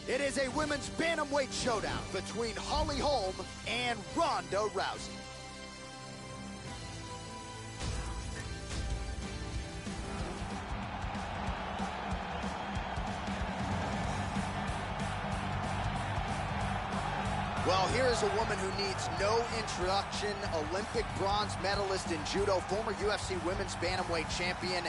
It is a women's bantamweight showdown between Holly Holm and Ronda Rousey. Well, here is a woman who needs no introduction. Olympic bronze medalist in judo, former UFC women's bantamweight champion,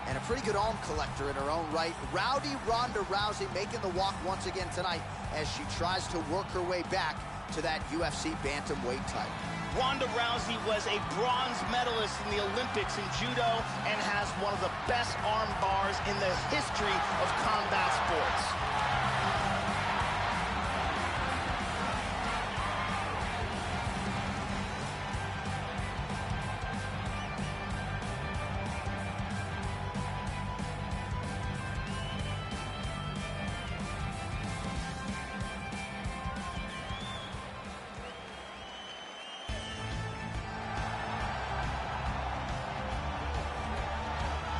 and a pretty good arm collector in her own right. Rowdy Ronda Rousey making the walk once again tonight as she tries to work her way back to that UFC bantamweight title. Ronda Rousey was a bronze medalist in the Olympics in judo and has one of the best arm bars in the history of combat sports.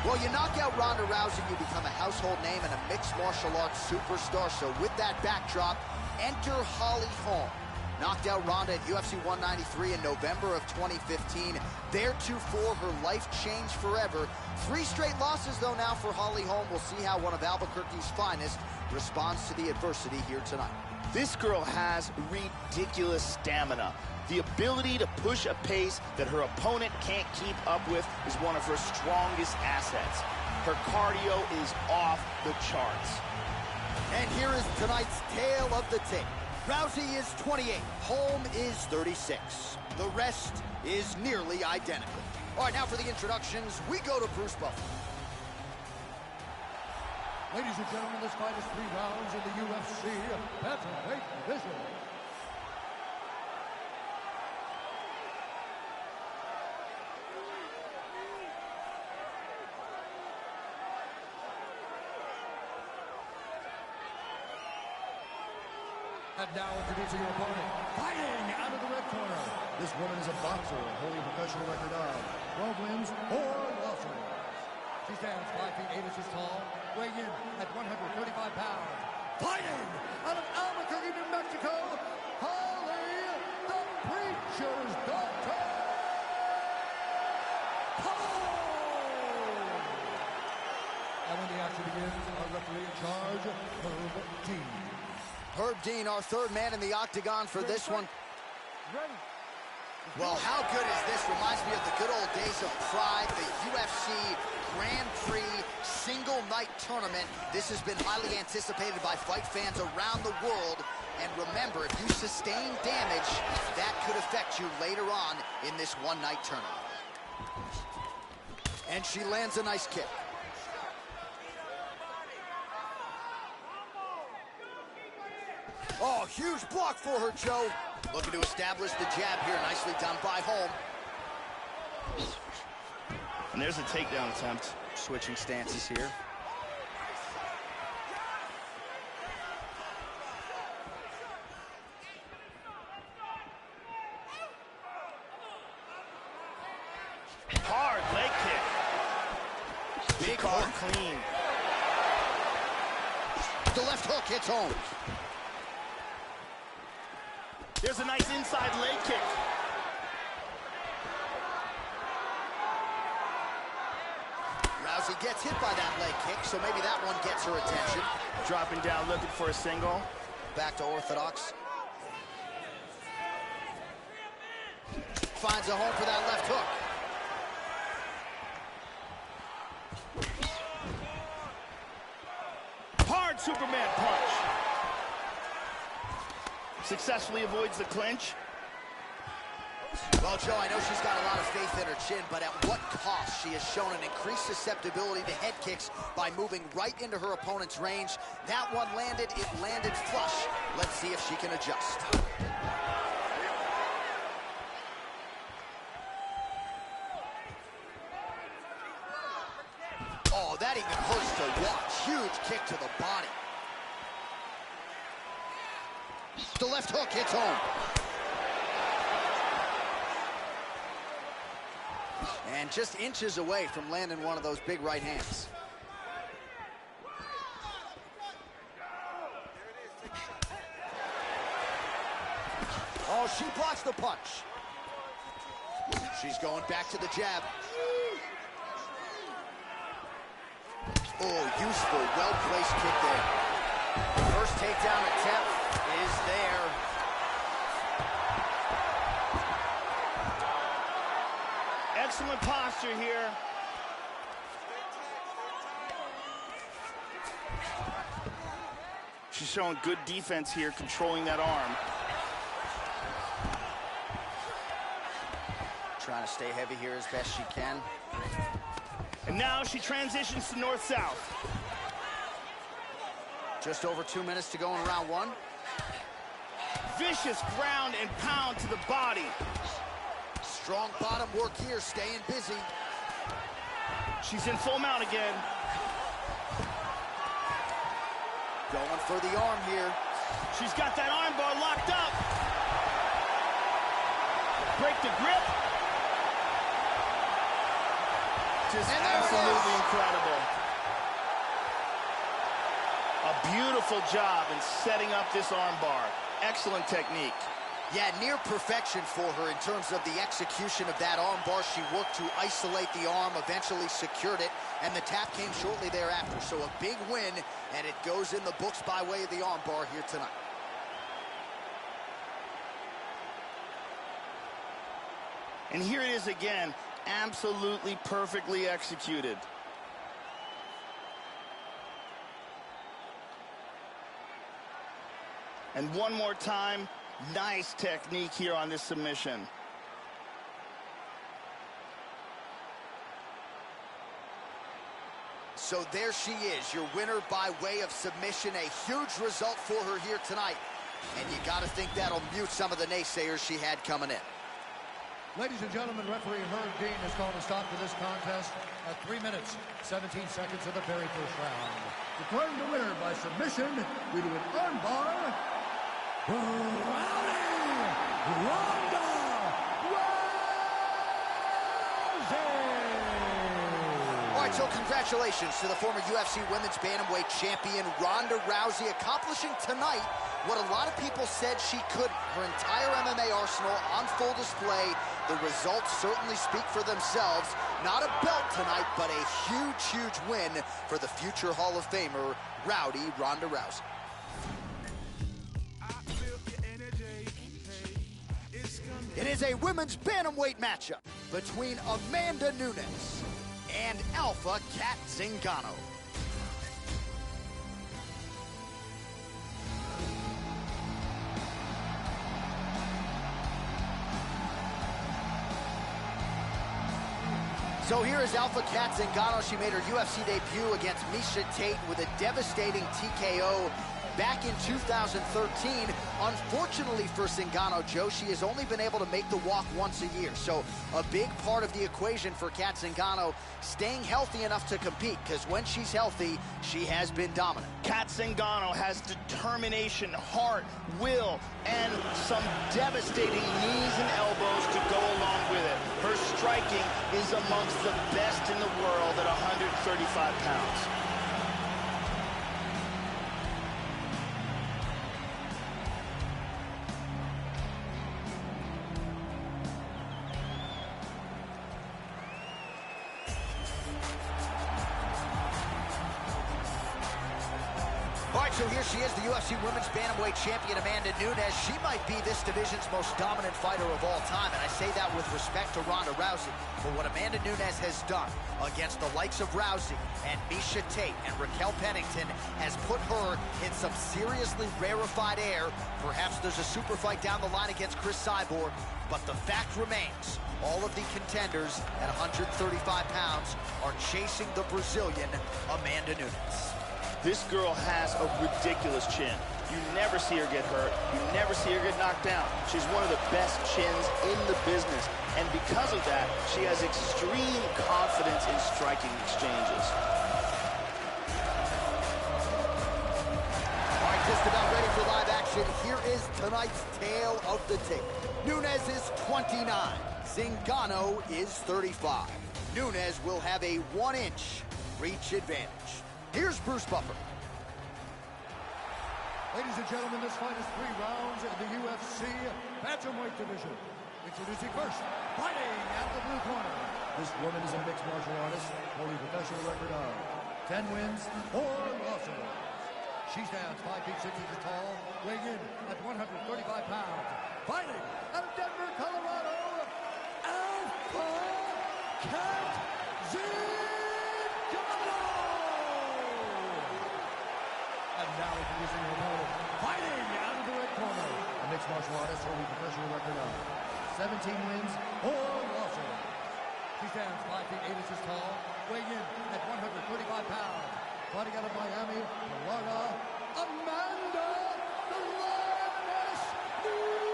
Well, you knock out Ronda Rousey, you become a household name and a mixed martial arts superstar. So with that backdrop, enter Holly Holm. Knocked out Ronda at UFC 193 in November of 2015. Theretofore, her life changed forever. 3 straight losses, though, now for Holly Holm. We'll see how one of Albuquerque's finest responds to the adversity here tonight. This girl has ridiculous stamina. The ability to push a pace that her opponent can't keep up with is one of her strongest assets. Her cardio is off the charts. And here is tonight's tale of the tape. Rousey is 28, Holm is 36. The rest is nearly identical. All right, now for the introductions, we go to Bruce Buffer. Ladies and gentlemen, this fight is 3 rounds in the UFC bantamweight division. And now introducing your opponent, fighting out of the red corner. This woman is a boxer, holding a professional record of 12 wins, 4 losses. She stands 5 feet 8 inches tall, weighing in at 135 pounds. Fighting out of Albuquerque, New Mexico, Holly the Preacher's Daughter. Holly! And when the action begins, our referee in charge, Herb Dean. Herb Dean, our third man in the octagon for this one. Ready. Well, how good is this? Reminds me of the good old days of Pride, the UFC Grand Prix single night tournament. This has been highly anticipated by fight fans around the world. And remember, if you sustain damage, that could affect you later on in this one-night tournament. And she lands a nice kick. Oh, huge block for her, Joe. Looking to establish the jab here. Nicely done by Holm. And there's a takedown attempt. Switching stances here. Hard leg kick. Big hard clean. The left hook hits Holm. There's a nice inside leg kick. Rousey gets hit by that leg kick, so maybe that one gets her attention. Dropping down, looking for a single. Back to orthodox. Finds a home for that left hook. Hard Superman punch. Successfully avoids the clinch. Well, Joe, I know she's got a lot of faith in her chin, but at what cost? She has shown an increased susceptibility to head kicks by moving right into her opponent's range. That one landed, it landed flush. Let's see if she can adjust. Oh, that even hurts to watch. Huge kick to the body. The left hook hits home. And just inches away from landing one of those big right hands. Oh, she blocks the punch. She's going back to the jab. Oh, useful, well-placed kick there. First takedown attempt is there. Excellent posture here. She's showing good defense here, controlling that arm. Trying to stay heavy here as best she can. And now she transitions to north-south. Just over 2 minutes to go in round one. Vicious ground and pound to the body. Strong bottom work here, staying busy. She's in full mount again. Going for the arm here. She's got that arm bar locked up. Break the grip. Just absolutely incredible. A beautiful job in setting up this arm bar. Excellent technique. Yeah, near perfection for her in terms of the execution of that arm bar. She worked to isolate the arm, eventually secured it, and the tap came shortly thereafter. So a big win, and it goes in the books by way of the arm bar here tonight. And here it is again, absolutely perfectly executed. And one more time, nice technique here on this submission. So there she is, your winner by way of submission. A huge result for her here tonight. And you got to think that'll mute some of the naysayers she had coming in. Ladies and gentlemen, referee Herb Dean has called a stop to this contest at 3 minutes, 17 seconds of the very first round. Declaring the winner by submission due to an armbar, Ronda Rousey! All right, so congratulations to the former UFC Women's Bantamweight Champion, Ronda Rousey, accomplishing tonight what a lot of people said she couldn't. Her entire MMA arsenal on full display. The results certainly speak for themselves. Not a belt tonight, but a huge, huge win for the future Hall of Famer, Rowdy Ronda Rousey. It is a women's bantamweight matchup between Amanda Nunes and Alpha Cat Zingano. So here is Alpha Cat Zingano. She made her UFC debut against Miesha Tate with a devastating TKO back in 2013. Unfortunately for Zingano, Joe, she has only been able to make the walk once a year. So a big part of the equation for Cat Zingano, staying healthy enough to compete, because when she's healthy, she has been dominant. Cat Zingano has determination, heart, will, and some devastating knees and elbows to go along with it. Her striking is amongst the best in the world at 135 pounds. So here she is, the UFC Women's Bantamweight Champion, Amanda Nunes. She might be this division's most dominant fighter of all time, and I say that with respect to Ronda Rousey. For what Amanda Nunes has done against the likes of Rousey and Miesha Tate and Raquel Pennington has put her in some seriously rarefied air. Perhaps there's a super fight down the line against Chris Cyborg, but the fact remains, all of the contenders at 135 pounds are chasing the Brazilian Amanda Nunes. This girl has a ridiculous chin. You never see her get hurt. You never see her get knocked down. She's one of the best chins in the business. And because of that, she has extreme confidence in striking exchanges. All right, just about ready for live action. Here is tonight's tale of the tape. Nunes is 29. Zingano is 35. Nunes will have a 1-inch reach advantage. Here's Bruce Buffer. Ladies and gentlemen, this fight is 3 rounds in the UFC bantamweight division. Introducing first, fighting out of the blue corner. This woman is a mixed martial artist, holding a professional record of 10 wins, 4 losses. She stands 5 feet 6 inches tall, weighing in at 135 pounds. Fighting out of Denver, Colorado, Alpha Cat Zingano! And now introducing her opponent, fighting out of the red corner. A mixed martial artist holding a professional record of 17 wins, 4 losses. She stands 5 feet 8 inches tall, weighing in at 135 pounds. Fighting out of Miami, Florida, Amanda the Lioness Nunes!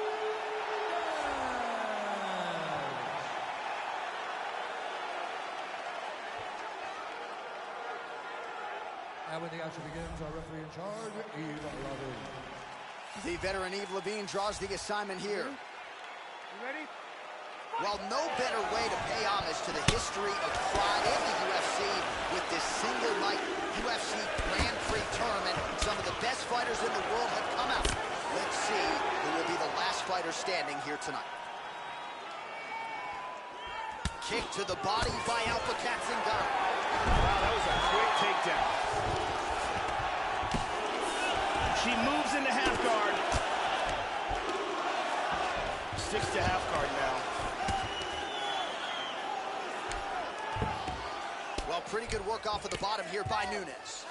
And when the action begins, our referee in charge, Eve Levine. The veteran Eve Levine draws the assignment here. You ready? Well, no better way to pay homage to the history of pride in the UFC with this single night UFC Grand Prix tournament. Some of the best fighters in the world have come out. Let's see who will be the last fighter standing here tonight. Kick to the body by Alpha Cat Zingano. Wow, that was a quick takedown. She moves into half guard. Sticks to half guard now. Well, pretty good work off of the bottom here by Nunes.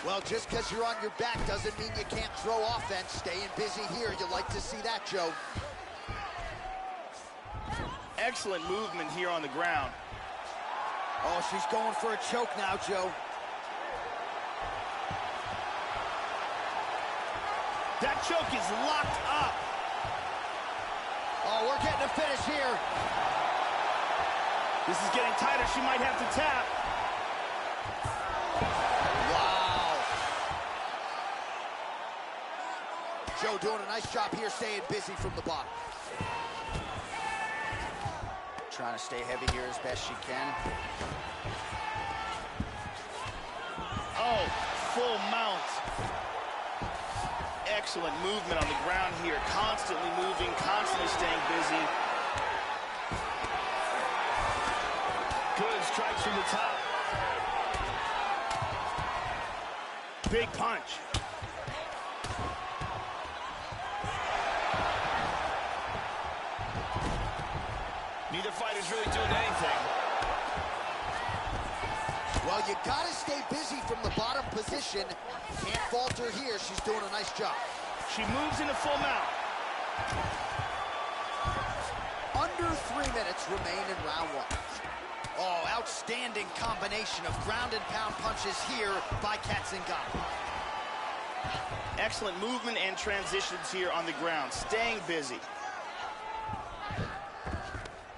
Well, just because you're on your back doesn't mean you can't throw offense. Staying busy here, you like to see that, Joe. Excellent movement here on the ground. Oh, she's going for a choke now, Joe. That choke is locked up. Oh, we're getting a finish here. This is getting tighter. She might have to tap. Wow. Joe doing a nice job here, staying busy from the bottom. Trying to stay heavy here as best she can. Oh, full mount. Excellent movement on the ground here. Constantly moving, constantly staying busy. Good strikes from the top. Big punch. Neither fighter's really doing anything. Well, you gotta stay busy from the bottom position. Can't falter here. She's doing a nice job. She moves into full mount. Under 3 minutes remain in round one. Oh, outstanding combination of ground and pound punches here by Cat Zingano. Excellent movement and transitions here on the ground. Staying busy.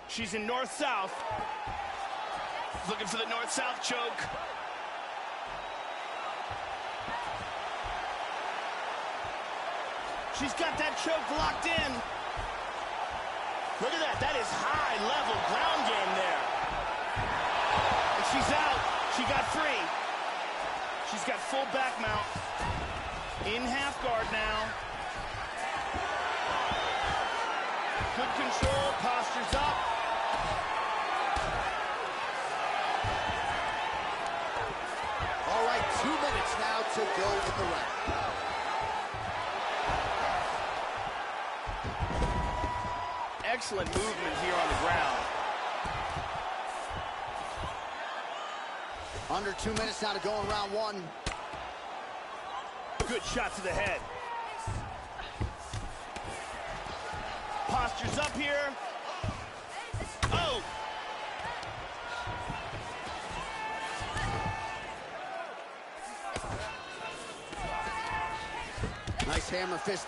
She's in north-south. Looking for the north-south choke. She's got that choke locked in. Look at that. That is high-level ground game there. And she's out. She got free. She's got full back mount. In half guard now. Good control. Posture's up. All right, 2 minutes now to go in the round. Excellent movement here on the ground. Under 2 minutes now to go in round one. Good shot to the head. Posture's up here. Oh! Nice hammer fist.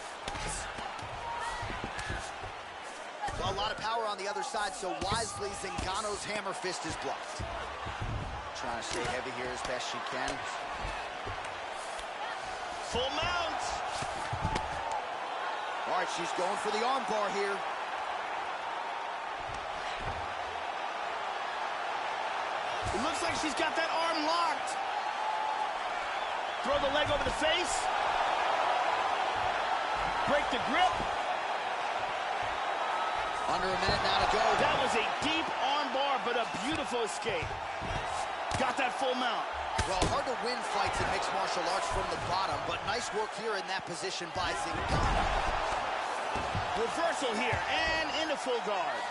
Well, a lot of power on the other side, so wisely Zingano's hammer fist is blocked. Trying to stay heavy here as best she can. Full mount. All right, she's going for the arm bar here. It looks like she's got that arm locked. Throw the leg over the face. Break the grip. Under a minute now to go. That was a deep arm bar, but a beautiful escape. Got that full mount. Well, hard to win fights in mixed martial arts from the bottom, but nice work here in that position by Zingano. Reversal here, and into full guard.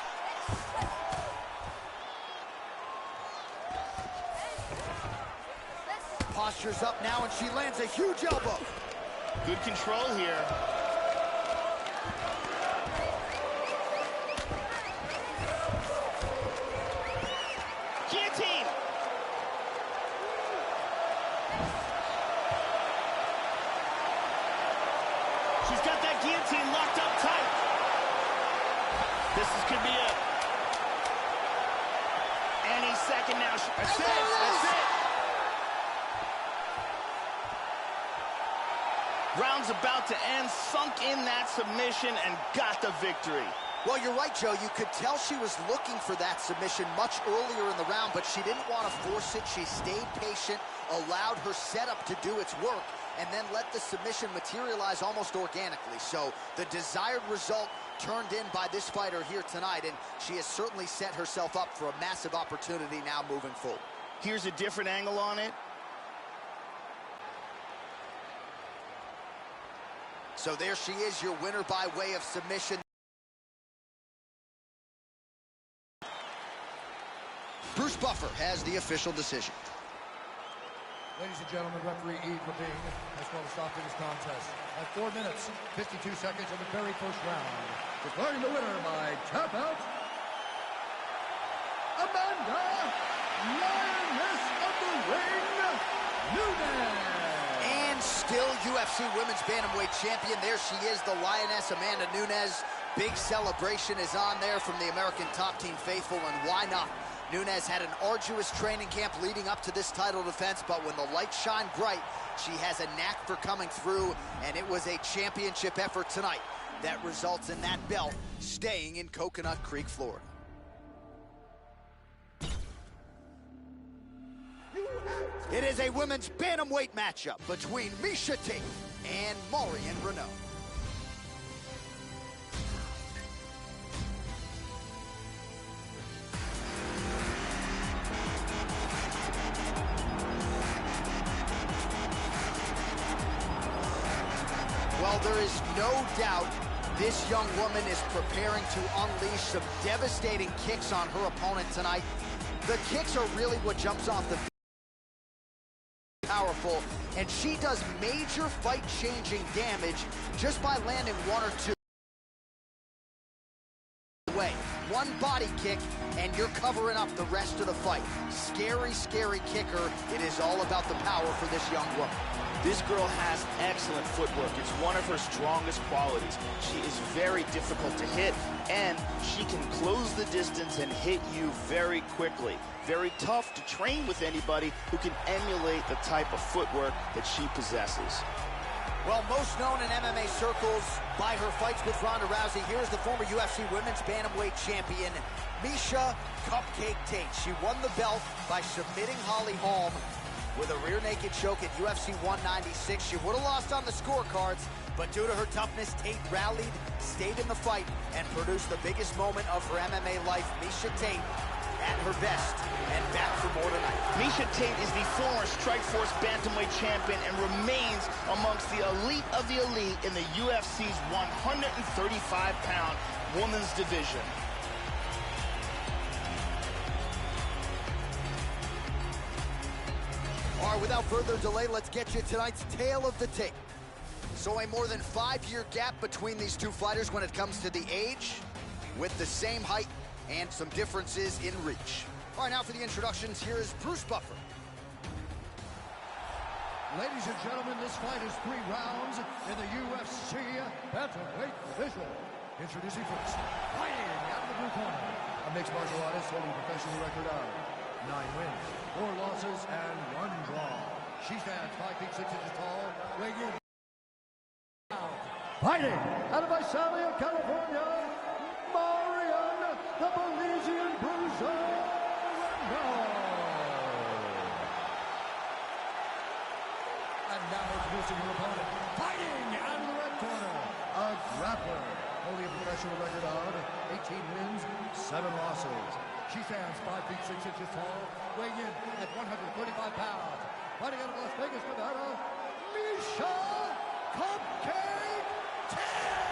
Posture's up now, and she lands a huge elbow. Good control here. Guillotine. She's got that guillotine locked up tight. Could be it. Any second now. That's it. That's it. Round's about to end. Sunk in that submission and got the victory. Well, you're right, Joe. You could tell she was looking for that submission much earlier in the round, but she didn't want to force it. She stayed patient, allowed her setup to do its work, and then let the submission materialize almost organically. So the desired result turned in by this fighter here tonight, and she has certainly set herself up for a massive opportunity now moving forward. Here's a different angle on it. So there she is, your winner by way of submission. Bruce Buffer has the official decision. Ladies and gentlemen, referee Yves Levine has called a stop to this contest at 4 minutes, 52 seconds of the very first round. Declaring the winner by tap out, Amanda Lioness of the Ring, Nunes. And still UFC Women's Bantamweight Champion. There she is, the Lioness, Amanda Nunes. Big celebration is on there from the American Top Team faithful, and why not? Nunes had an arduous training camp leading up to this title defense, but when the lights shine bright, she has a knack for coming through, and it was a championship effort tonight that results in that belt staying in Coconut Creek, Florida. It is a women's bantamweight matchup between Miesha Tate and Marion Renaud. Well, there is no doubt this young woman is preparing to unleash some devastating kicks on her opponent tonight. The kicks are really what jumps off the field. Powerful, and she does major fight-changing damage just by landing one or two. One body kick, and you're covering up the rest of the fight. Scary, scary kicker. It is all about the power for this young woman. This girl has excellent footwork. It's one of her strongest qualities. She is very difficult to hit, and she can close the distance and hit you very quickly. Very tough to train with anybody who can emulate the type of footwork that she possesses. Well, most known in MMA circles by her fights with Ronda Rousey, here's the former UFC Women's Bantamweight Champion, Miesha Cupcake Tate. She won the belt by submitting Holly Holm with a rear naked choke at UFC 196. She would have lost on the scorecards, but due to her toughness, Tate rallied, stayed in the fight, and produced the biggest moment of her MMA life. Miesha Tate at her best, and back for more tonight. Miesha Tate is the former Strikeforce Bantamweight Champion and remains amongst the elite of the elite in the UFC's 135-pound women's division. All right, without further delay, let's get you tonight's tale of the tape. So a more than 5-year gap between these two fighters when it comes to the age, with the same height and some differences in reach. All right, now for the introductions, here is Bruce Buffer. Ladies and gentlemen, this fight is 3 rounds in the UFC Bantamweight division. Introducing first, fighting out of the blue corner, a mixed martial artist holding a professional record of 9 wins, 4 losses, and 1 draw. She stands 5 feet 6 inches tall, weighing fighting out of Visalia, California, Marion, the Belizean Bruiser Renaud. And now introducing her opponent, fighting out of the red corner, a grappler, holding a professional record of 18 wins, 7 losses. She stands 5 feet 6 inches tall, weighing in at 135 pounds. Fighting out of Las Vegas, Nevada, Misha Cupcake Tate!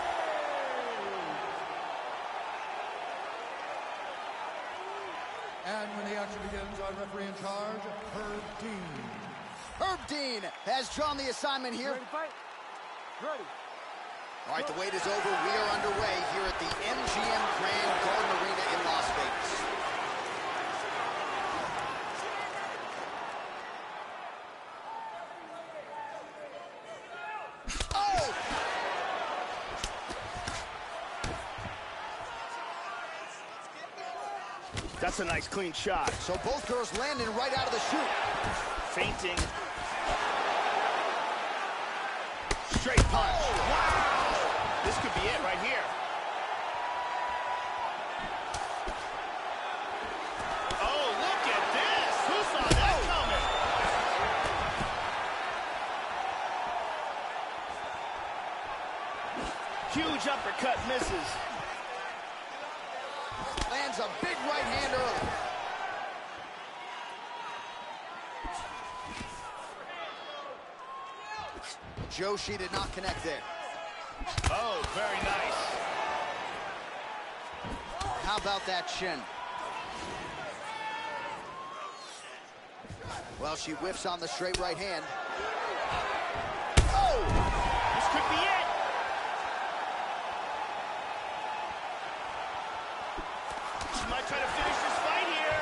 And when the action begins, our referee in charge, Herb Dean. Herb Dean has drawn the assignment here. Ready to fight? Ready. All right, the wait is over. We are underway here at the MGM Grand Garden Arena in Las Vegas. Oh! That's a nice clean shot. So both girls landing right out of the chute. Feinting. Straight punch. Oh, Wow! This could be it right here. Oh, look at this! Who saw that coming? Huge uppercut misses. Lands a big right hand early. Joshi did not connect there. Oh, very nice. How about that shin? Well, she whiffs on the straight right hand. Oh! This could be it. She might try to finish this fight here.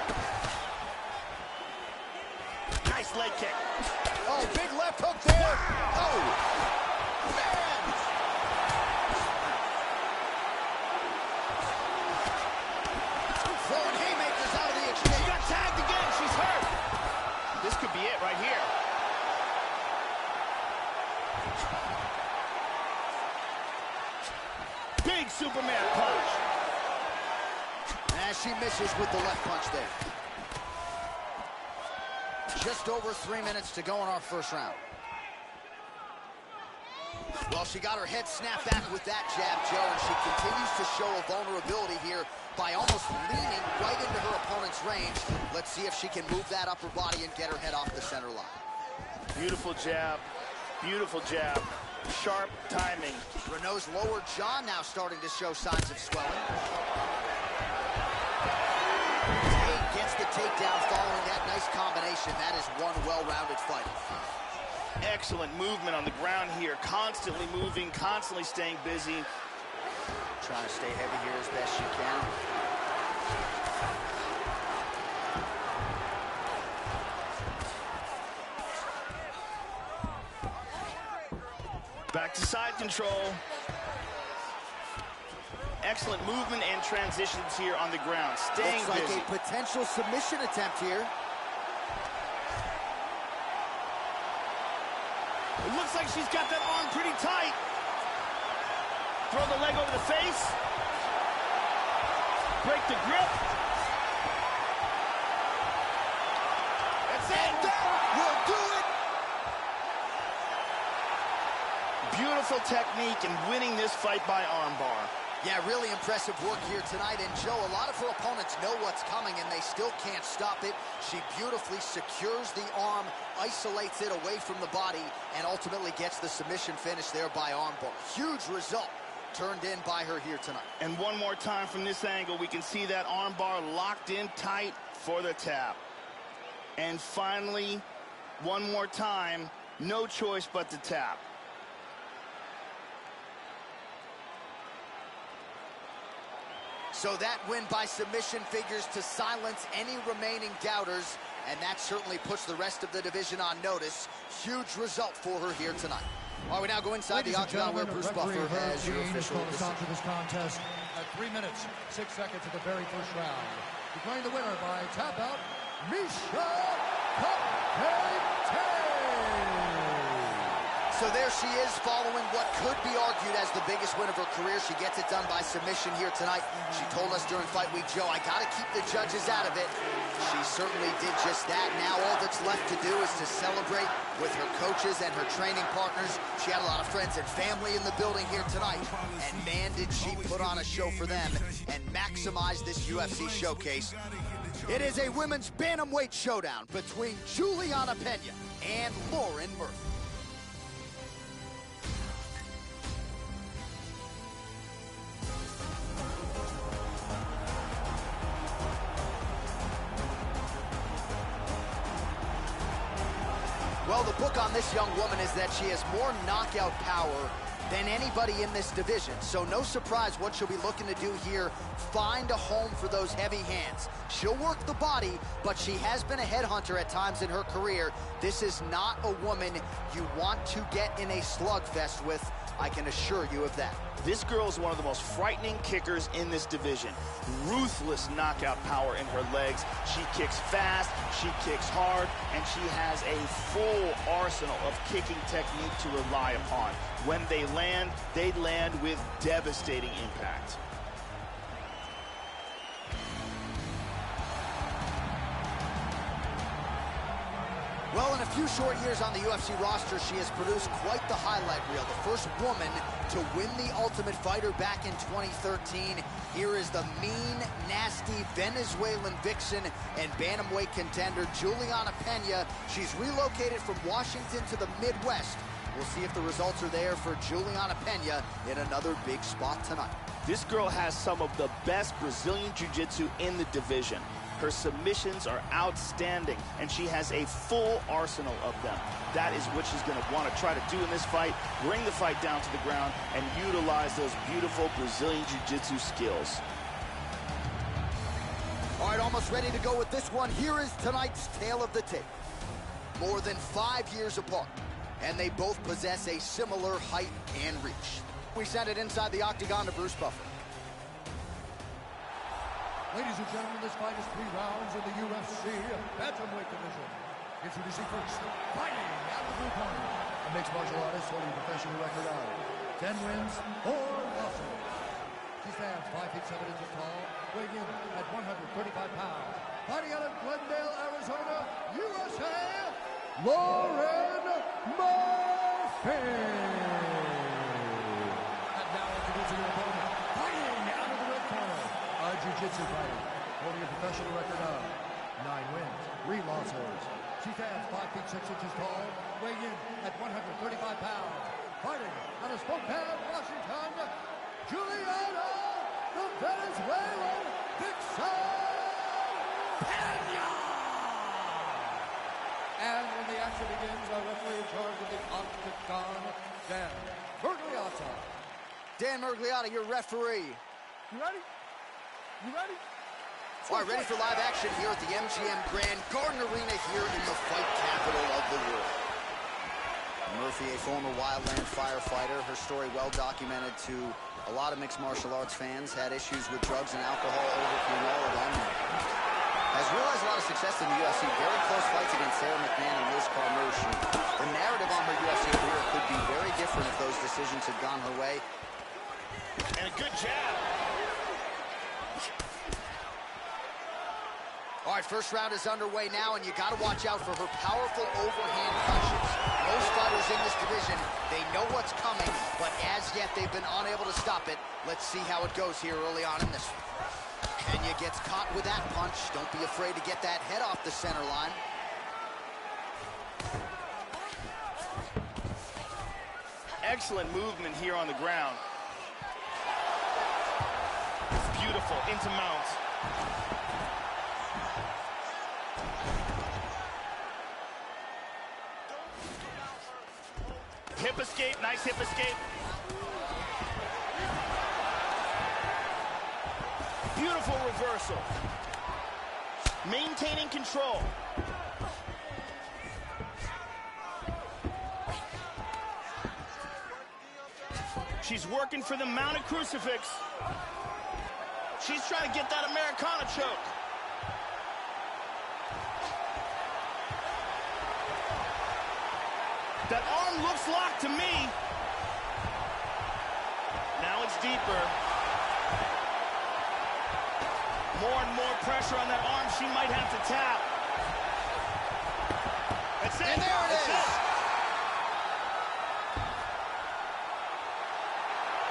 Nice leg kick. Oh, big left hook there. Oh, man. Throwing haymakers out of the exchange. She got tagged again. She's hurt. This could be it right here. Big Superman punch. As she misses with the left punch there. Just over 3 minutes to go in our first round. Well, she got her head snapped back with that jab, Joe, and she continues to show a vulnerability here by almost leaning right into her opponent's range. Let's see if she can move that upper body and get her head off the center line. Beautiful jab. Beautiful jab. Sharp timing. Renault's lower jaw now starting to show signs of swelling. Tate gets the takedown following that nice combination. That is one well-rounded fight. Excellent movement on the ground here. Constantly moving, constantly staying busy. Trying to stay heavy here as best she can. Back to side control. Excellent movement and transitions here on the ground. Staying Looks like busy. a potential submission attempt here. It looks like she's got that arm pretty tight. Throw the leg over the face. Break the grip. That's it. That will do it. Beautiful technique in winning this fight by armbar. Yeah, really impressive work here tonight. And Joe, a lot of her opponents know what's coming and they still can't stop it. She beautifully secures the arm, isolates it away from the body, and ultimately gets the submission finish there by armbar. Huge result turned in by her here tonight. And one more time from this angle, we can see that armbar locked in tight for the tap. And finally, one more time, no choice but to tap. So that win by submission figures to silence any remaining doubters, and that certainly puts the rest of the division on notice. Huge result for her here tonight. All right, we now go inside the octagon where Bruce Buffer has your official decision. To this contest at 3 minutes, 6 seconds of the very first round. Declaring the winner by tap out, Misha Cupcake Tate. So there she is, following what could be argued as the biggest win of her career. She gets it done by submission here tonight. She told us during Fight Week, Joe, I got to keep the judges out of it. She certainly did just that. Now all that's left to do is to celebrate with her coaches and her training partners. She had a lot of friends and family in the building here tonight. And man, did she put on a show for them and maximize this UFC showcase. It is a women's bantamweight showdown between Juliana Pena and Lauren Murphy. Well, the book on this young woman is that she has more knockout power than anybody in this division. So no surprise what she'll be looking to do here, find a home for those heavy hands. She'll work the body, but she has been a headhunter at times in her career. This is not a woman you want to get in a slugfest with. I can assure you of that. This girl is one of the most frightening kickers in this division. Ruthless knockout power in her legs. She kicks fast, she kicks hard, and she has a full arsenal of kicking technique to rely upon. When they land with devastating impact. Well, in a few short years on the UFC roster, she has produced quite the highlight reel. The first woman to win the Ultimate Fighter back in 2013. Here is the mean, nasty Venezuelan vixen and bantamweight contender, Juliana Pena. She's relocated from Washington to the Midwest. We'll see if the results are there for Juliana Pena in another big spot tonight. This girl has some of the best Brazilian jiu-jitsu in the division. Her submissions are outstanding, and she has a full arsenal of them. That is what she's going to want to try to do in this fight, bring the fight down to the ground, and utilize those beautiful Brazilian jiu-jitsu skills. All right, almost ready to go with this one. Here is tonight's tale of the tape. More than 5 years apart, and they both possess a similar height and reach. We send it inside the octagon to Bruce Buffer. Ladies and gentlemen, this fight is 3 rounds in the UFC bantamweight division. Introducing first, fighting out of the blue corner, a mixed martial artist holding a professional record of 10 wins, 4 losses. She stands 5 feet 7 inches tall, weighing in at 135 pounds. Fighting out of Glendale, Arizona, USA, Lauren Murphy. And now introducing your opponent, fighting out of the red corner, a jiu-jitsu fighter, holding a professional record of 9 wins, 3 losses. She stands 5 feet 6 inches tall, weighing in at 135 pounds. Fighting out of Spokane, Washington, Juliana, the Venezuelan vixen, Pena! And when the action begins, our referee in charge of the octagon, Dan Mergliotta. Dan Mergliotta, your referee. You ready? You ready? All right, ready for live action here at the MGM Grand Garden Arena here in the fight capital of the world. Murphy, a former wildland firefighter, her story well documented to a lot of mixed martial arts fans, had issues with drugs and alcohol, overcame all of them. Has realized a lot of success in the UFC, very close fights against Sarah McMahon and Liz Carmouche. The narrative on her UFC career could be very different if those decisions had gone her way. And a good jab. All right, first round is underway now, and you got to watch out for her powerful overhand punches. Most fighters in this division, they know what's coming, but as yet they've been unable to stop it. Let's see how it goes here early on in this one. Pena gets caught with that punch. Don't be afraid to get that head off the center line. Excellent movement here on the ground. Beautiful, into mount. Hip escape, nice hip escape. Beautiful reversal. Maintaining control. She's working for the mounted crucifix. She's trying to get that Americana choke. That arm looks locked to me. Now it's deeper. More and more pressure on that arm. She might have to tap. That's it. And there it is.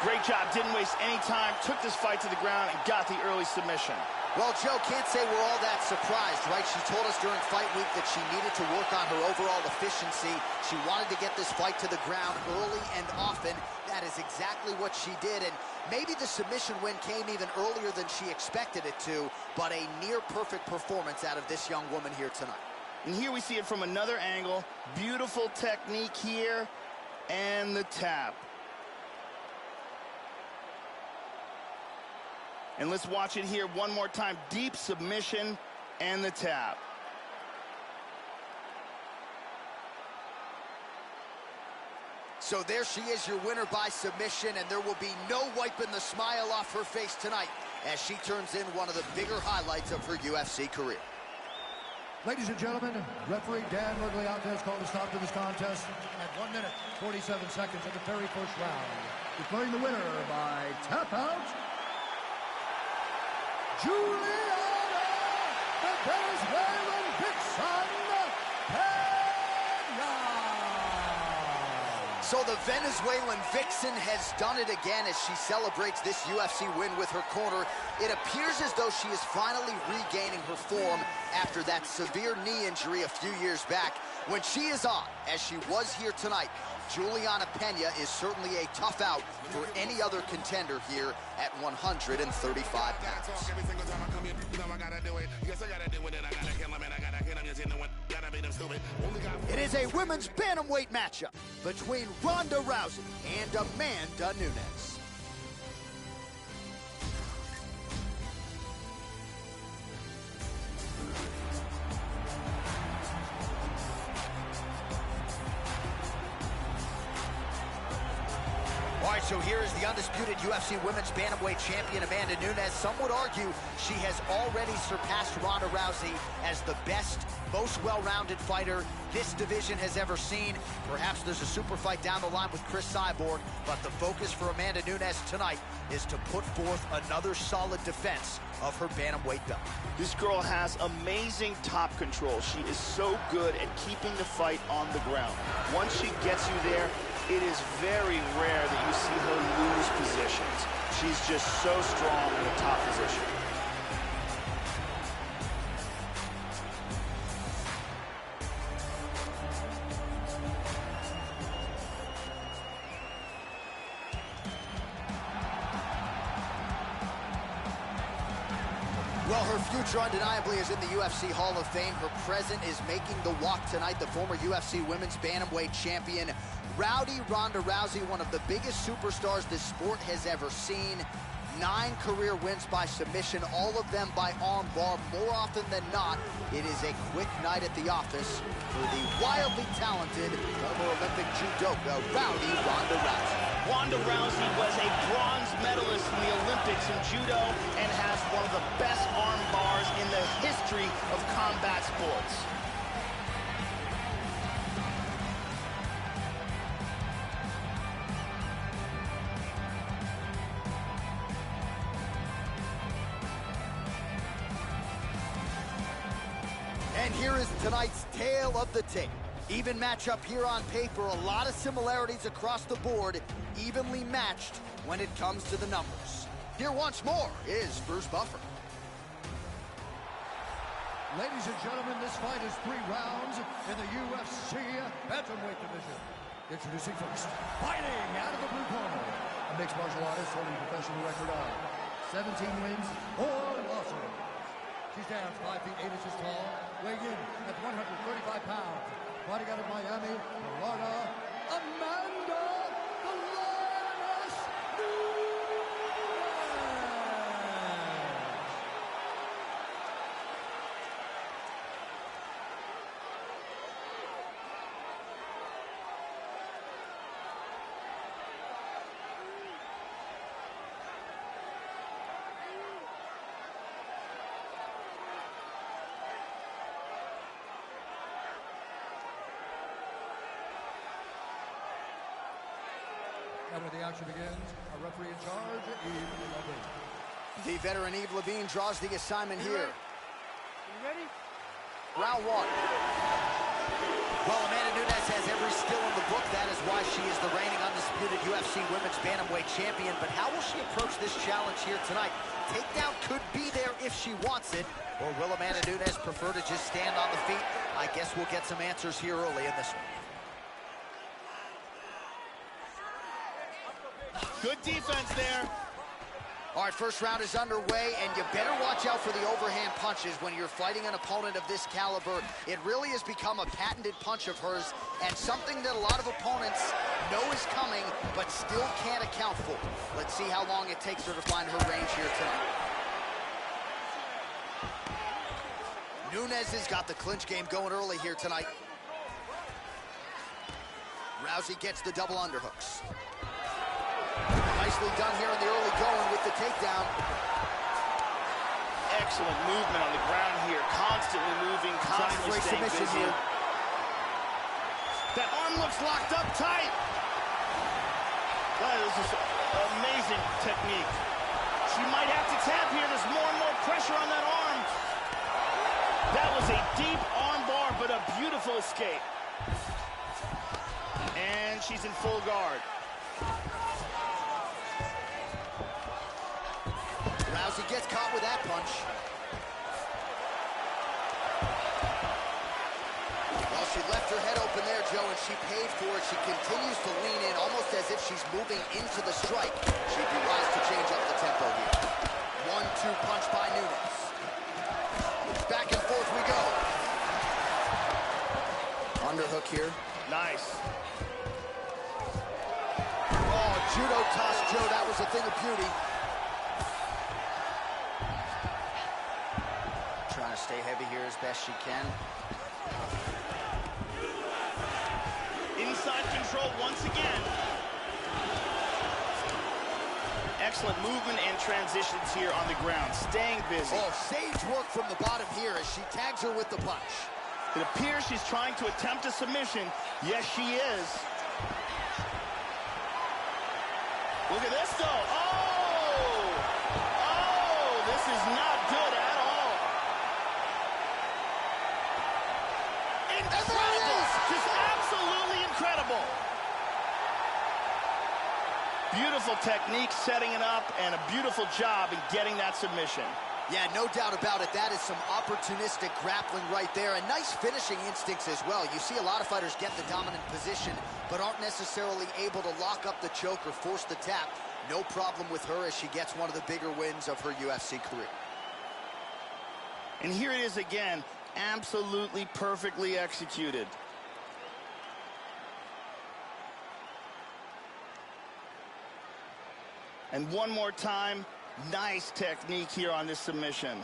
Great job. Didn't waste any time. Took this fight to the ground and got the early submission. Well, Joe, can't say we're all that surprised, right? She told us during fight week that she needed to work on her overall efficiency. She wanted to get this fight to the ground early and often. That is exactly what she did, and maybe the submission win came even earlier than she expected it to, but a near-perfect performance out of this young woman here tonight. And here we see it from another angle. Beautiful technique here, and the tap. And let's watch it here one more time. Deep submission and the tap. So there she is, your winner by submission, and there will be no wiping the smile off her face tonight as she turns in one of the bigger highlights of her UFC career. Ladies and gentlemen, referee Dan Mergliata has called a stop to this contest at 1 minute, 47 seconds of the very first round. Declaring the winner by tap out, Juliana, the Venezuelan Vixen, Tanya. So the Venezuelan Vixen has done it again as she celebrates this UFC win with her corner. It appears as though she is finally regaining her form after that severe knee injury a few years back. When she is on, as she was here tonight, Juliana Pena is certainly a tough out for any other contender here at 135 pounds. It is a women's bantamweight matchup between Ronda Rousey and Amanda Nunes. All right, so here is the undisputed UFC Women's Bantamweight Champion, Amanda Nunes. Some would argue she has already surpassed Ronda Rousey as the best, most well-rounded fighter this division has ever seen. Perhaps there's a super fight down the line with Chris Cyborg, but the focus for Amanda Nunes tonight is to put forth another solid defense of her bantamweight belt. This girl has amazing top control. She is so good at keeping the fight on the ground. Once she gets you there, it is very rare that you see her lose positions. She's just so strong in the top position. Well, her future undeniably is in the UFC Hall of Fame. Her present is making the walk tonight. The former UFC Women's Bantamweight Champion, Rowdy Ronda Rousey, one of the biggest superstars this sport has ever seen. 9 career wins by submission, all of them by arm bar. More often than not, it is a quick night at the office for the wildly talented former Olympic judoka, Rowdy Ronda Rousey. Ronda Rousey was a bronze medalist in the Olympics in judo and has one of the best arm bars in the history of combat sports. And here is tonight's tale of the tape. Even matchup here on paper, a lot of similarities across the board, evenly matched when it comes to the numbers. Here once more is Bruce Buffer. Ladies and gentlemen, this fight is 3 rounds in the UFC Bantamweight division. Introducing first, fighting out of the blue corner, a mixed martial artist holding a professional record of 17 wins, 4 losses. She stands 5 feet 8 inches tall, weighing in at 135 pounds. Fighting out of Miami, Florida, Amanda the Lioness Nunes. And when the action begins, our referee in charge, Ian Lovely. The veteran Eve Levine draws the assignment here. You ready? Round one. Well, Amanda Nunes has every skill in the book. That is why she is the reigning undisputed UFC Women's Bantamweight Champion. But how will she approach this challenge here tonight? Takedown could be there if she wants it. Or will Amanda Nunes prefer to just stand on the feet? I guess we'll get some answers here early in this one. Good defense there. All right, first round is underway, and you better watch out for the overhand punches when you're fighting an opponent of this caliber. It really has become a patented punch of hers, and something that a lot of opponents know is coming, but still can't account for. Let's see how long it takes her to find her range here tonight. Nunes has got the clinch game going early here tonight. Rousey gets the double underhooks. Nicely done here in the early going with the takedown. Excellent movement on the ground here. Constantly moving, constantly staying busy. Here. That arm looks locked up tight. That is just amazing technique. She might have to tap here. There's more and more pressure on that arm. That was a deep arm bar, but a beautiful escape. And she's in full guard. Rousey gets caught with that punch. Well, she left her head open there, Joe, and she paid for it. She continues to lean in, almost as if she's moving into the strike. She'd be wise to change up the tempo here. 1-2 punch by Nunes. Back and forth we go. Underhook here. Nice. Oh, judo toss, Joe. That was a thing of beauty. Trying to stay heavy here as best she can. Inside control once again. Excellent movement and transitions here on the ground. Staying busy. Oh, sage work from the bottom here as she tags her with the punch. It appears she's trying to attempt a submission. Yes, she is. Look at this, though. Oh! Oh, this is not good at all. Incredible! Just absolutely incredible. Beautiful technique setting it up, and a beautiful job in getting that submission. Yeah, no doubt about it. That is some opportunistic grappling right there, and nice finishing instincts as well. You see a lot of fighters get the dominant position, but aren't necessarily able to lock up the choke or force the tap. No problem with her as she gets one of the bigger wins of her UFC career. And here it is again, absolutely perfectly executed. And one more time, nice technique here on this submission.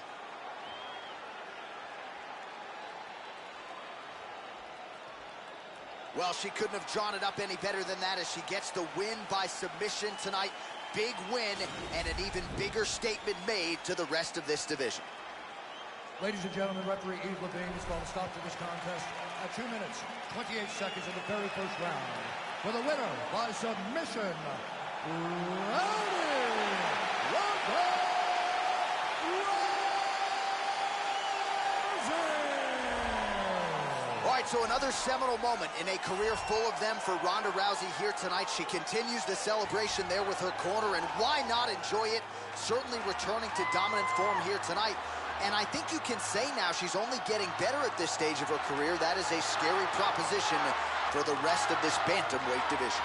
Well, she couldn't have drawn it up any better than that as she gets the win by submission tonight. Big win and an even bigger statement made to the rest of this division. Ladies and gentlemen, referee Eve Levine has called a stop to this contest at 2 minutes, 28 seconds of the very first round. For the winner by submission, All right, so another seminal moment in a career full of them for Ronda Rousey here tonight. She continues the celebration there with her corner, and why not enjoy it? Certainly returning to dominant form here tonight. And I think you can say now she's only getting better at this stage of her career. That is a scary proposition for the rest of this bantamweight division.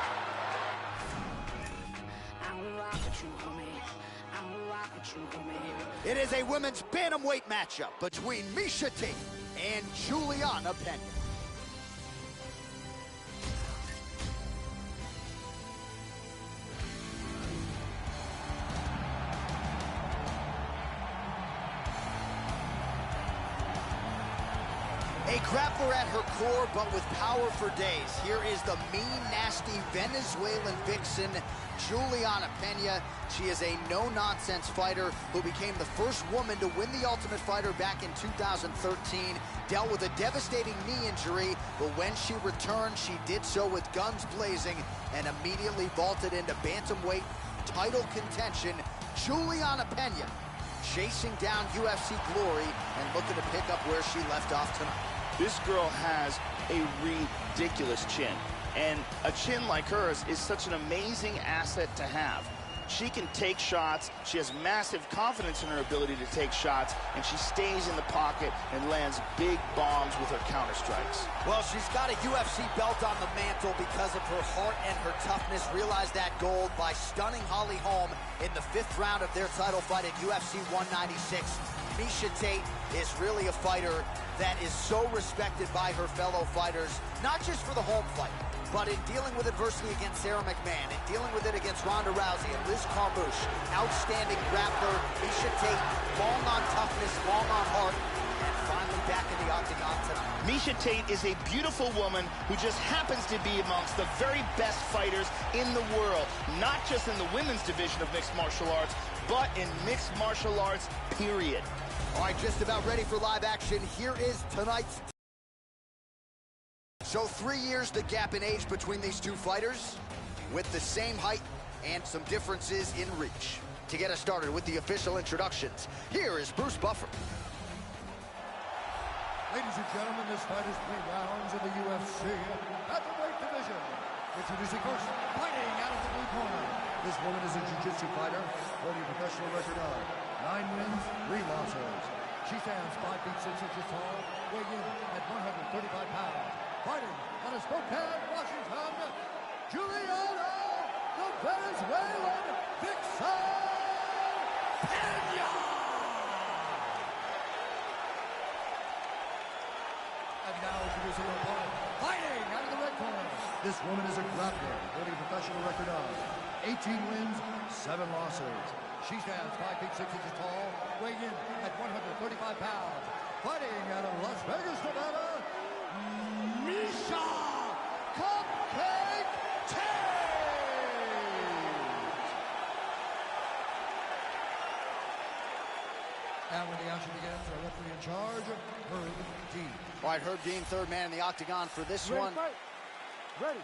It is a women's bantamweight matchup between Miesha Tate and Juliana Pena. A grappler at her core, but with power for days. Here is the mean, nasty Venezuelan vixen, Juliana Pena. She is a no-nonsense fighter who became the first woman to win the Ultimate Fighter back in 2013. Dealt with a devastating knee injury, but when she returned, she did so with guns blazing and immediately vaulted into bantamweight title contention Juliana Pena, chasing down UFC glory and looking to pick up where she left off tonight. This girl has a ridiculous chin, and a chin like hers is such an amazing asset to have. She can take shots, she has massive confidence in her ability to take shots, and she stays in the pocket and lands big bombs with her counter strikes. Well, she's got a UFC belt on the mantle because of her heart and her toughness. Realized that gold by stunning Holly Holm in the 5th round of their title fight at UFC 196. Miesha Tate is really a fighter that is so respected by her fellow fighters, not just for the home fight, but in dealing with adversity against Sarah McMahon, in dealing with it against Ronda Rousey and Liz Carmouche. Outstanding grappler, Miesha Tate, long on toughness, long on heart, and finally back in the octagon tonight. Miesha Tate is a beautiful woman who just happens to be amongst the very best fighters in the world, not just in the women's division of mixed martial arts, but in mixed martial arts, period. All right, just about ready for live action. Here is tonight's. So 3 years the gap in age between these two fighters, with the same height and some differences in reach. To get us started with the official introductions, here is Bruce Buffer. Ladies and gentlemen, this fight is 3 rounds in the UFC featherweight division. Introducing first, fighting out of the blue corner. This woman is a jiu-jitsu fighter, holding a professional record of 9 wins, 3 losses. She stands 5 feet 6 inches tall, weighing in at 135 pounds. Fighting out of Spokane, Washington, Juliana, the Venezuelan Vixen Pena! And now introducing her opponent, fighting out of the red corner. This woman is a grappler, holding a professional record of 18 wins, 7 losses. She stands 5 feet 6 inches tall, weighing in at 135 pounds. Fighting out of Las Vegas, Nevada, Miesha Cupcake Tate! And when the action begins, our referee in charge, Herb Dean. All right, Herb Dean, 3rd man in the octagon for this one. Ready.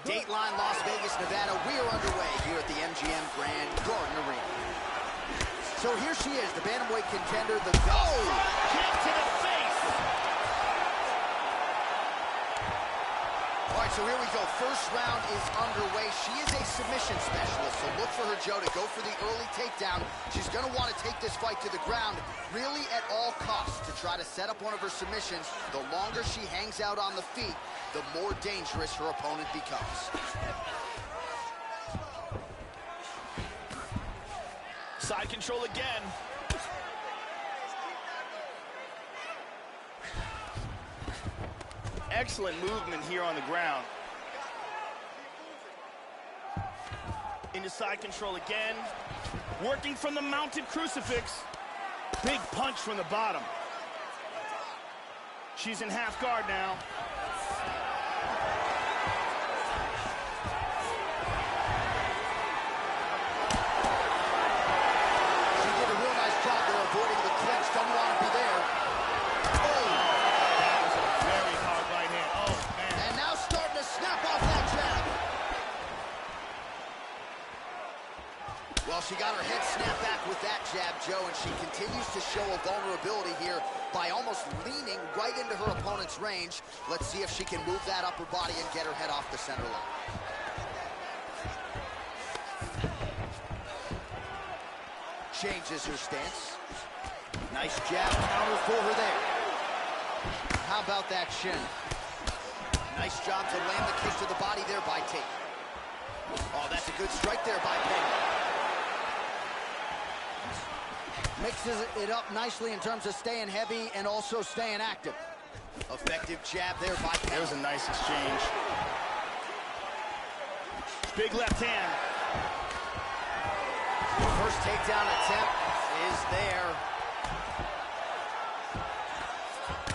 Dateline, Las Vegas, Nevada. We are underway here at the MGM Grand Garden Arena. So here she is, the bantamweight contender, the Kick to the face! All right, so here we go. First round is underway. She is a submission specialist, so look for her, Joe, to go for the early takedown. She's going to want to take this fight to the ground, really at all costs, to try to set up one of her submissions. The longer she hangs out on the feet, the more dangerous her opponent becomes. Side control again. Excellent movement here on the ground. Into side control again. Working from the mounted crucifix. Big punch from the bottom. She's in half guard now. She did a real nice job there avoiding the clinch. Doesn't want to be there. Oh! That was a very hard right hand. Oh, man. And now starting to snap off that jab. Well, she got her head snapped back with that jab, Joe, and she continues to show a vulnerability here by almost leaning right into her opponent's range. Let's see if she can move that upper body and get her head off the center line. Changes her stance. Nice jab counter for her there. How about that shin? Nice job to land the kick to the body there by Tate. Oh, that's a good strike there by Pena. Mixes it up nicely in terms of staying heavy and also staying active. Effective jab there by Pena. There was a nice exchange. Big left hand. First takedown attempt is there.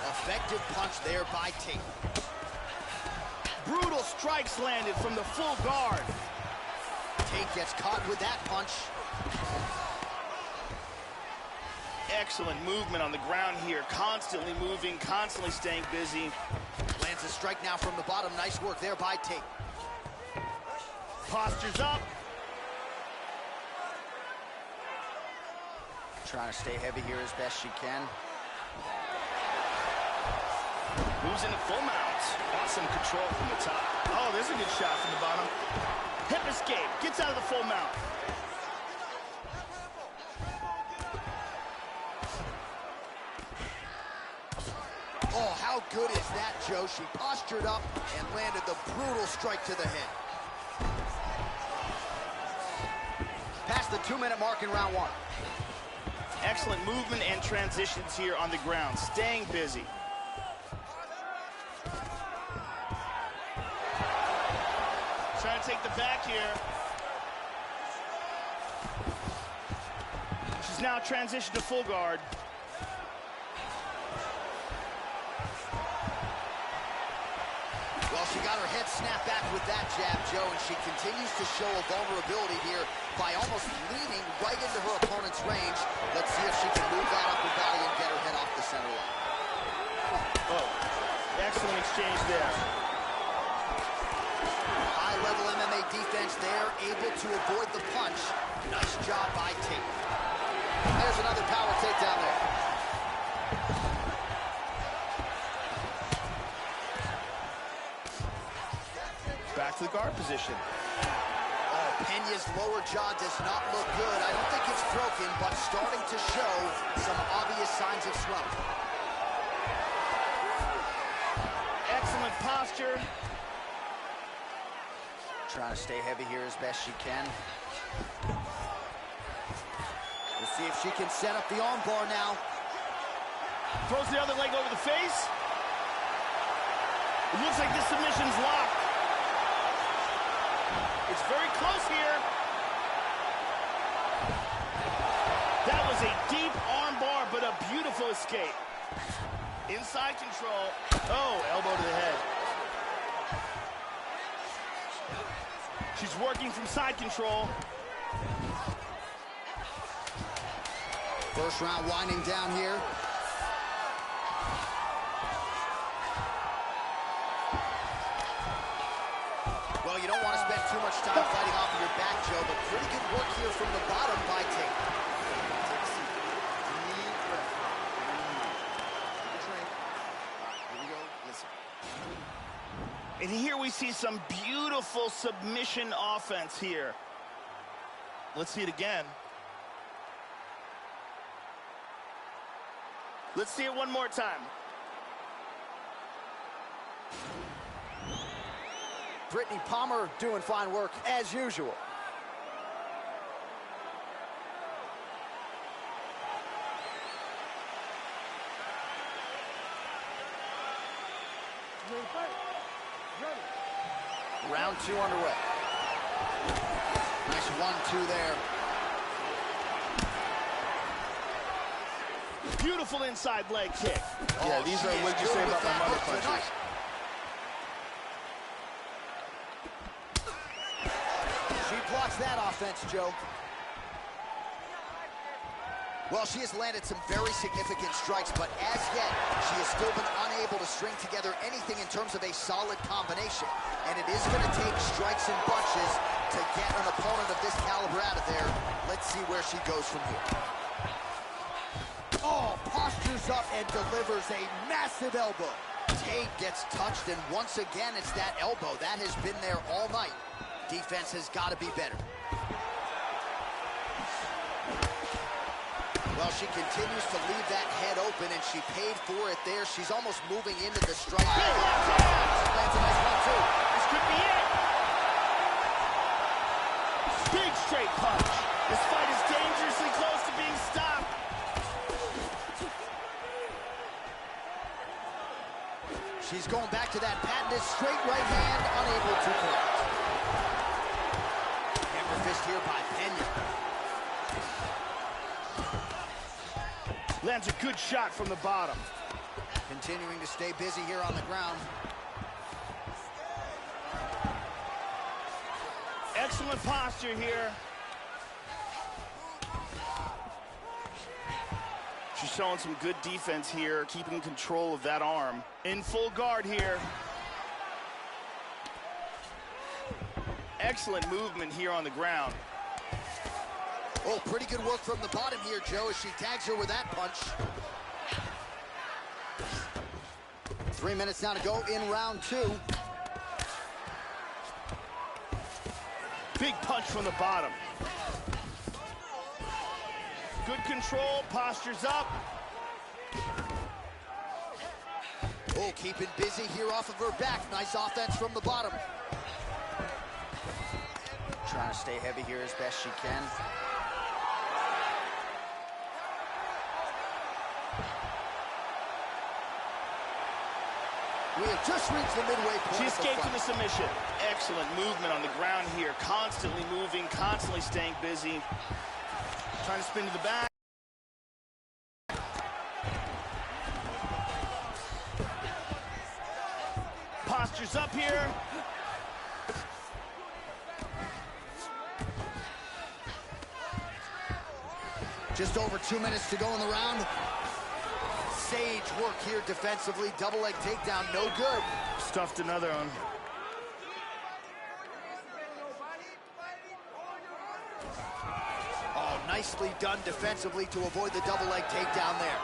Effective punch there by Tate. Brutal strikes landed from the full guard. Tate gets caught with that punch. Excellent movement on the ground here. Constantly moving, constantly staying busy. Lands a strike now from the bottom. Nice work there by Tate. Postures up. Trying to stay heavy here as best she can. Moves into full mount. Awesome control from the top. Oh, there's a good shot from the bottom. Hip escape. Gets out of the full mount. Oh, how good is that, Joe? She postured up and landed the brutal strike to the head. Past the 2-minute mark in round one. Excellent movement and transitions here on the ground. Staying busy. Trying to take the back here. She's now transitioned to full guard. Well, she got her head snapped back with that jab, Joe, and she continues to show a vulnerability here by almost leaning right into her opponent's range. Let's see if she can move that upper body and get her head off the center line. Oh, excellent exchange there. High-level MMA defense there, able to avoid the punch. Nice job by Tate. There's another power takedown there. Back to the guard position. Oh, Peña's lower jaw does not look good. I don't think it's broken, but starting to show some obvious signs of swelling. Excellent posture. Trying to stay heavy here as best she can. We'll see if she can set up the arm bar now. Throws the other leg over the face. It looks like this submission's locked. It's very close here. That was a deep arm bar, but a beautiful escape. Inside control. Oh, elbow to the head. She's working from side control. First round winding down here. Well, you don't want to spend too much time fighting off of your back, Joe, but pretty good work here from the bottom by Tate. Take a seat. Deep breath. Take a drink. Here we go. Listen. And here we see some beautiful submission offense here. Let's see it again. Let's see it one more time. Brittany Palmer doing fine work as usual. You ready to fight? Ready. Round two underway. Nice 1-2 there. Beautiful inside leg kick. Yeah, these are what you say about my mother punches. She blocks that offense, Joe. Well, she has landed some very significant strikes, but as yet, she has still been unable to string together anything in terms of a solid combination. And it is going to take strikes and bunches to get an opponent of this caliber out of there. Let's see where she goes from here. Oh, postures up and delivers a massive elbow. Tate gets touched, and once again, it's that elbow. That has been there all night. Defense has got to be better. Well, she continues to leave that head open, and she paid for it there. She's almost moving into the strike. Lands a nice one, too. This could be it. Big straight punch. This fight is dangerously close to being stopped. She's going back to that patented straight right hand, unable to connect. Hammer fist here by Peña. Lands a good shot from the bottom. Continuing to stay busy here on the ground. Excellent posture here. She's showing some good defense here, keeping control of that arm. In full guard here. Excellent movement here on the ground. Oh, pretty good work from the bottom here, Joe, as she tags her with that punch. 3 minutes now to go in round 2. Big punch from the bottom. Good control, postures up. Oh, keeping busy here off of her back. Nice offense from the bottom. Trying to stay heavy here as best she can. We have just reached the midway point. She escaped from the submission. Excellent movement on the ground here. Constantly moving, constantly staying busy. Trying to spin to the back. Postures up here. Just over 2 minutes to go in the round. Sage work here defensively. Double leg takedown, no good. Stuffed another one. Oh, nicely done defensively to avoid the double leg takedown there.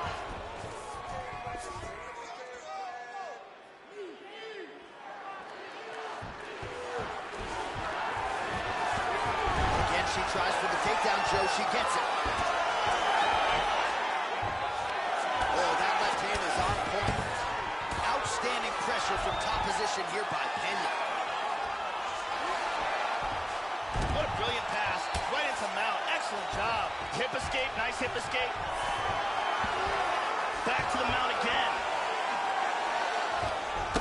Again, she tries for the takedown, Joe. She gets it. From top position here by Pena. What a brilliant pass. Right into mount. Excellent job. Hip escape. Nice hip escape. Back to the mount again.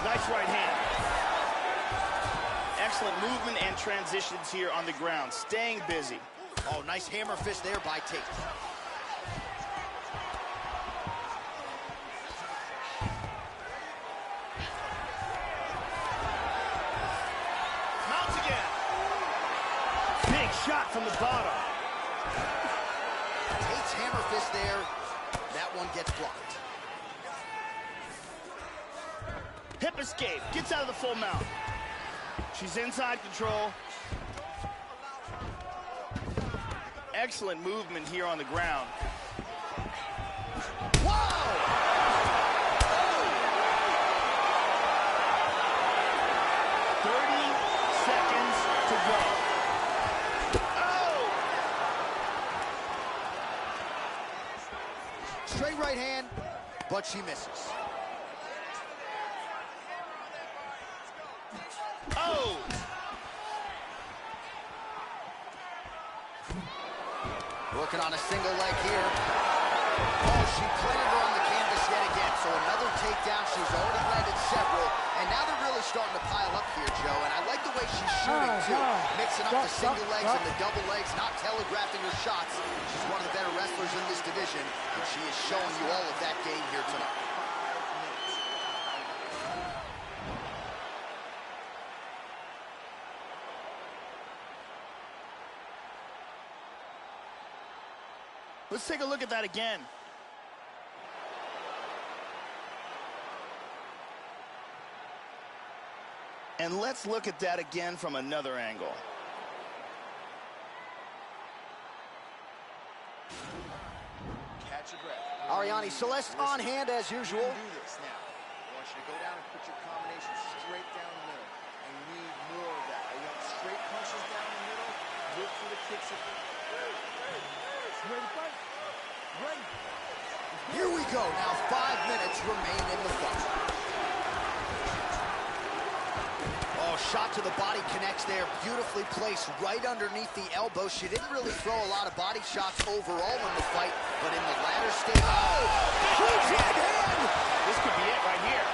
Nice right hand. Excellent movement and transitions here on the ground. Staying busy. Oh, nice hammer fist there by Tate. Shot from the bottom. Tate's hammer fist there. That one gets blocked. Hip escape. Gets out of the full mount. She's inside control. Excellent movement here on the ground. Whoa! 30 seconds to go. Straight right hand, but she misses. Oh! Working on a single leg here. Oh, she planted her on the canvas yet again. So another takedown. She's already landed several. And now they're really starting to pile up here, Joe. And I like the way she's shooting, too. Mixing up the single legs and the double legs, not telegraphing her shots. She's one of the better wrestlers in this division. And she is showing you all of that game here tonight. Let's take a look at that again. And let's look at that again from another angle. Catch your breath. Ariane Celeste on hand as usual. Do this now. I want you to go down and put your combination straight down the middle. I need more of that. I want straight punches down the middle. Look for the kicks. Ready to fight? Ready. Here we go. Now 5 minutes remain in the fight. Oh, shot to the body connects there. Beautifully placed right underneath the elbow. She didn't really throw a lot of body shots overall in the fight, but in the latter stage... Oh! Huge right hand! This could be it right here.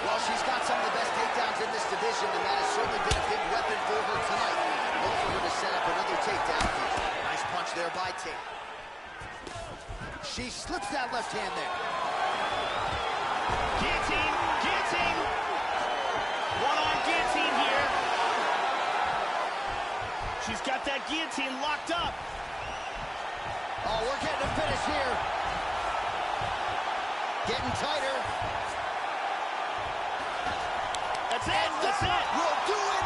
Well, she's got some of the best takedowns in this division, and that has certainly been a big weapon for her tonight. Look for her to set up another takedown here. Nice punch there by Tate. She slips that left hand there. Guillotine, guillotine. One-arm guillotine here. She's got that guillotine locked up. Oh, we're getting a finish here. Getting tighter. That's it. That's it. Will do it.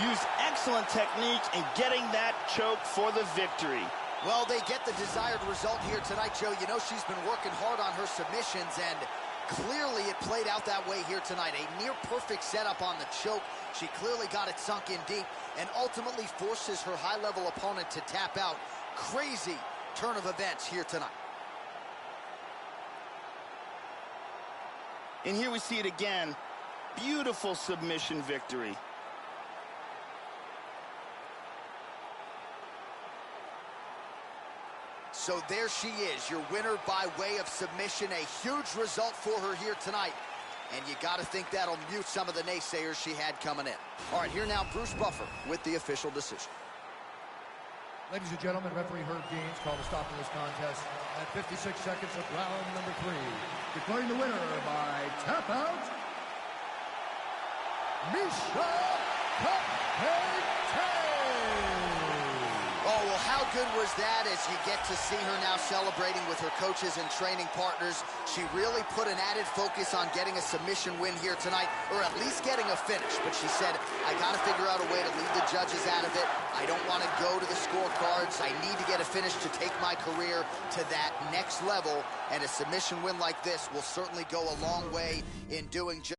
Used excellent technique in getting that choke for the victory. Well, they get the desired result here tonight, Joe. You know she's been working hard on her submissions, and clearly it played out that way here tonight. A near-perfect setup on the choke. She clearly got it sunk in deep and ultimately forces her high-level opponent to tap out. Crazy turn of events here tonight. And here we see it again. Beautiful submission victory. So there she is, your winner by way of submission. A huge result for her here tonight. And you got to think that'll mute some of the naysayers she had coming in. All right, here now, Bruce Buffer with the official decision. Ladies and gentlemen, referee Herb Deans called a stop to this contest at 56 seconds of round number 3. Declaring the winner by tap out, Miesha Kapayte. Oh, well, how good was that as you get to see her now celebrating with her coaches and training partners. She really put an added focus on getting a submission win here tonight, or at least getting a finish. But she said, I got to figure out a way to leave the judges out of it. I don't want to go to the scorecards. I need to get a finish to take my career to that next level. And a submission win like this will certainly go a long way in doing just